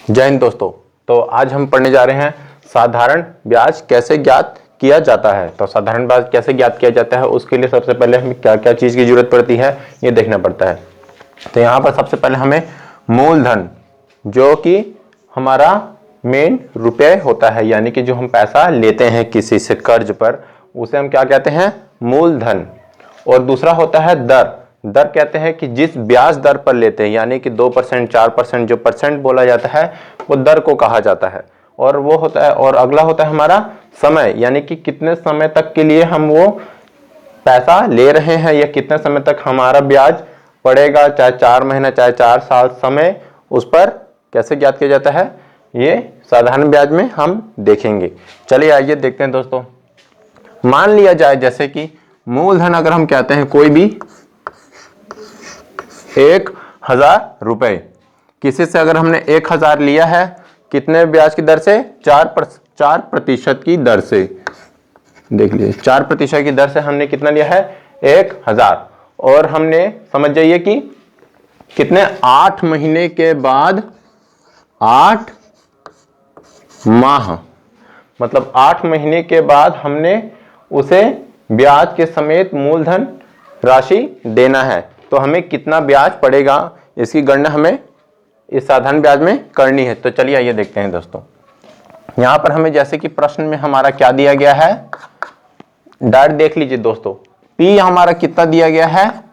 जय हिंद दोस्तों। तो आज हम पढ़ने जा रहे हैं साधारण ब्याज कैसे ज्ञात किया जाता है। तो साधारण ब्याज कैसे ज्ञात किया जाता है उसके लिए सबसे पहले हमें क्या क्या चीज की जरूरत पड़ती है ये देखना पड़ता है। तो यहाँ पर सबसे पहले हमें मूलधन, जो कि हमारा मेन रुपये होता है, यानी कि जो हम पैसा लेते हैं किसी से कर्ज पर, उसे हम क्या कहते हैं, मूलधन। और दूसरा होता है दर। दर कहते हैं कि जिस ब्याज दर पर लेते हैं, यानी कि 2%, 4%, जो परसेंट बोला जाता है वो दर को कहा जाता है। और वो होता है, और अगला होता है हमारा समय, यानी कि कितने समय तक के लिए हम वो पैसा ले रहे हैं या कितने समय तक हमारा ब्याज पड़ेगा, चाहे 4 महीना चाहे 4 साल, समय उस पर कैसे ज्ञात किया जाता है ये साधारण ब्याज में हम देखेंगे। चलिए आइए देखते हैं दोस्तों। मान लिया जाए जैसे कि मूलधन अगर हम कहते हैं कोई भी 1000 रुपए, किसी से अगर हमने 1000 लिया है, कितने ब्याज की दर से, 4% की दर से। देख लीजिए 4% की दर से हमने कितना लिया है, 1000। और हमने समझ जाइए कि कितने, 8 महीने के बाद, 8 माह, मतलब 8 महीने के बाद हमने उसे ब्याज के समेत मूलधन राशि देना है। तो हमें कितना ब्याज पड़ेगा इसकी गणना हमें इस साधारण ब्याज में करनी है। तो चलिए आइए देखते हैं दोस्तों। यहां पर हमें जैसे कि प्रश्न में हमारा क्या दिया गया है, डायरेक्ट देख लीजिए दोस्तों। पी हमारा कितना दिया गया है,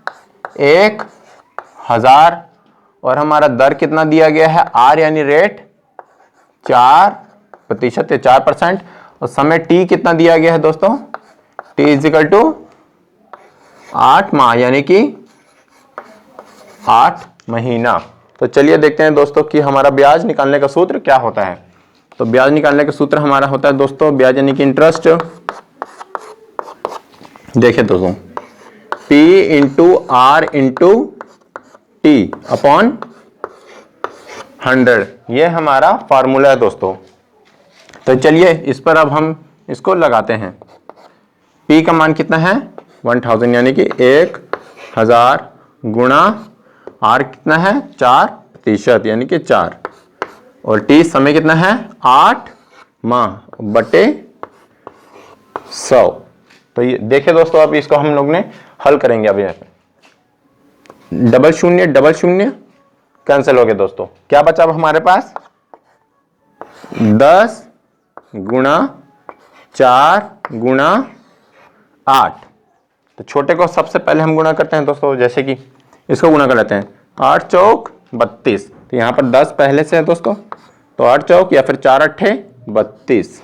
1000, और हमारा दर कितना दिया गया है, आर यानी रेट 4% या 4%, और समय टी कितना दिया गया है दोस्तों, टी इजिकल टू 8 माह, यानी कि 8 महीना। तो चलिए देखते हैं दोस्तों कि हमारा ब्याज निकालने का सूत्र क्या होता है। तो ब्याज निकालने का सूत्र हमारा होता है दोस्तों, ब्याज यानी कि इंटरेस्ट। देखिए दोस्तों, P into R into T upon 100, ये हमारा फॉर्मूला है दोस्तों। तो चलिए इस पर अब हम इसको लगाते हैं। P का मान कितना है, 1000, यानी कि 1000 गुणा आर कितना है, 4%, यानी कि 4, और टी समय कितना है, 8 माह बटे 100। तो ये देखिए दोस्तों, अब इसको हम लोग ने हल करेंगे। अब यहाँ पे डबल शून्य कैंसिल हो गए दोस्तों। क्या बचा अब हमारे पास, 10 गुणा 4 गुणा 8। तो छोटे को सबसे पहले हम गुणा करते हैं दोस्तों, जैसे कि इसको गुणा कर लेते हैं, 8 चौक 32। तो यहाँ पर 10 पहले से है दोस्तों, तो 8 चौक या फिर 4 अट्ठे 32।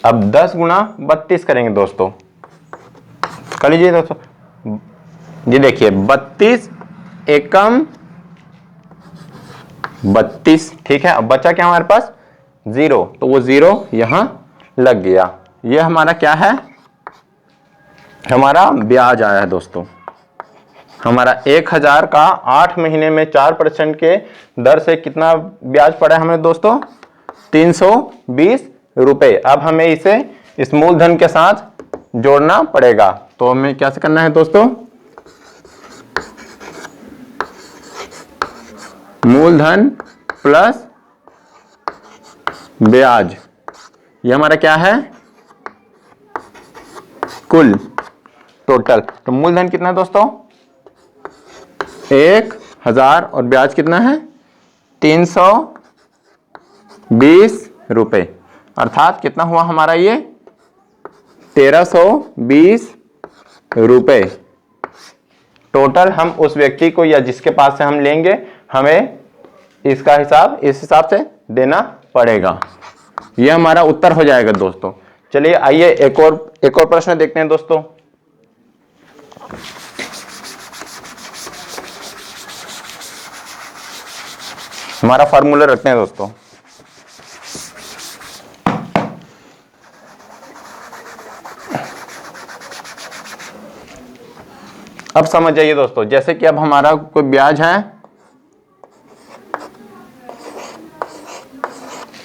अब 10 गुणा 32 करेंगे दोस्तों, कर लीजिए दोस्तों। ये देखिए 32 एकम 32, ठीक है। अब बचा क्या हमारे पास, 0, तो वो 0 यहां लग गया। ये हमारा क्या है, हमारा ब्याज आया है दोस्तों। हमारा 1000 का 8 महीने में 4% के दर से कितना ब्याज पड़ा है हमें दोस्तों, 320 रुपए। अब हमें इसे इस मूलधन के साथ जोड़ना पड़ेगा। तो हमें कैसे करना है दोस्तों, मूलधन प्लस ब्याज, ये हमारा क्या है, कुल टोटल। तो मूलधन कितना है दोस्तों, 1000, और ब्याज कितना है, 320 रुपए, अर्थात कितना हुआ हमारा ये, 1320 रुपए टोटल हम उस व्यक्ति को या जिसके पास से हम लेंगे, हमें इसका हिसाब इस हिसाब से देना पड़ेगा। ये हमारा उत्तर हो जाएगा दोस्तों। चलिए आइए एक और प्रश्न देखते हैं दोस्तों। हमारा फॉर्मूला रखते हैं दोस्तों। अब समझ जाइए दोस्तों, जैसे कि अब हमारा कोई ब्याज है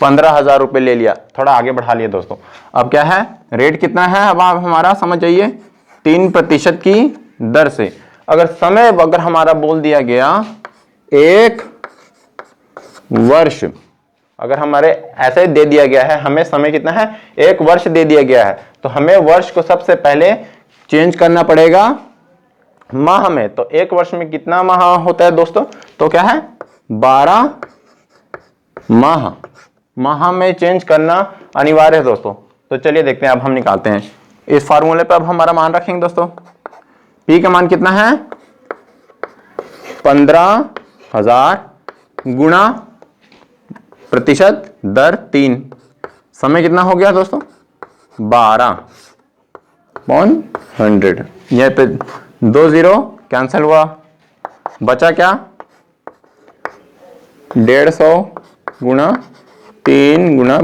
15,000 रुपए ले लिया, थोड़ा आगे बढ़ा लिया दोस्तों। अब क्या है, रेट कितना है, अब आप हमारा समझ जाइए 3% की दर से। अगर समय अगर हमारा बोल दिया गया 1 वर्ष। अगर हमारे ऐसे दे दिया गया है, हमें समय कितना है, 1 वर्ष दे दिया गया है, तो हमें वर्ष को सबसे पहले चेंज करना पड़ेगा माह में। तो 1 वर्ष में कितना माह होता है दोस्तों, तो क्या है 12 माह। माह में चेंज करना अनिवार्य है दोस्तों। तो चलिए देखते हैं, अब हम निकालते हैं इस फार्मूले पे। अब हमारा मान रखेंगे दोस्तों, पी का मान कितना है 15,000 गुणा प्रतिशत दर 3, समय कितना हो गया दोस्तों 12/100। यह पे 2 0 कैंसिल हुआ, बचा क्या 150 गुणा 3 गुणा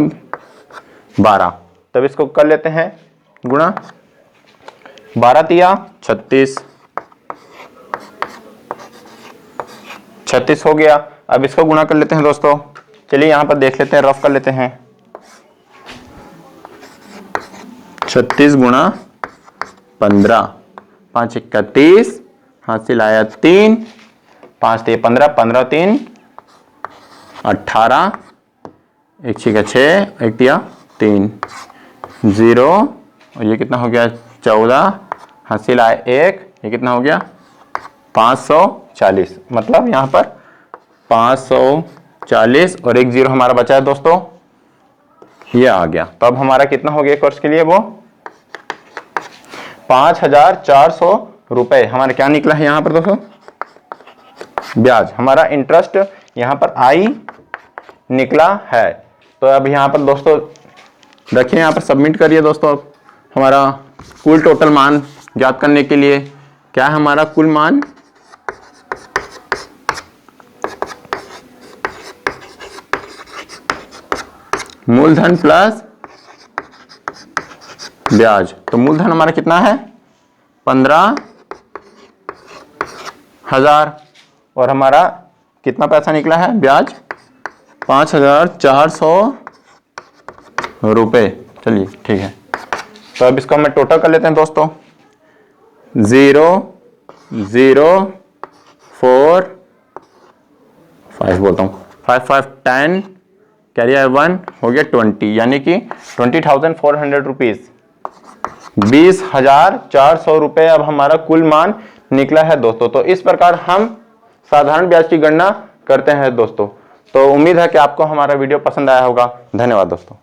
12। तब इसको कर लेते हैं गुणा, 12 तिया 36, 36 हो गया। अब इसको गुणा कर लेते हैं दोस्तों। चलिए यहां पर देख लेते हैं, रफ कर लेते हैं। 36 गुणा 15, 5 × 31, हासिल आया 3, 5 × 15, 15 × 3 18, 1 × 6, 1 × 3 0, और ये कितना हो गया 14, हासिल आया 1, ये कितना हो गया 540। मतलब यहाँ पर 540 और 1 0 हमारा बचा है दोस्तों, ये आ गया। तो अब हमारा कितना हो गया एक वर्ष के लिए, वो 5,400 रुपए हमारा क्या निकला है यहाँ पर दोस्तों, ब्याज। हमारा इंटरेस्ट यहाँ पर आई निकला है। तो अब यहाँ पर दोस्तों रखिए, यहाँ पर सबमिट करिए दोस्तों। हमारा कुल टोटल मान ज्ञात करने के लिए क्या है हमारा कुल मान, मूलधन प्लस ब्याज। तो मूलधन हमारा कितना है 15,000 और हमारा कितना पैसा निकला है ब्याज 5,400 रुपए। चलिए ठीक है, तो अब इसको हमें टोटल कर लेते हैं दोस्तों। 0 0 4 5 बोलता हूँ, 5 5 10 कैरी 1 हो गया 20, यानी कि 20,400 रुपीज, 20,400 रुपए अब हमारा कुल मान निकला है दोस्तों। तो इस प्रकार हम साधारण ब्याज की गणना करते हैं दोस्तों। तो उम्मीद है कि आपको हमारा वीडियो पसंद आया होगा। धन्यवाद दोस्तों।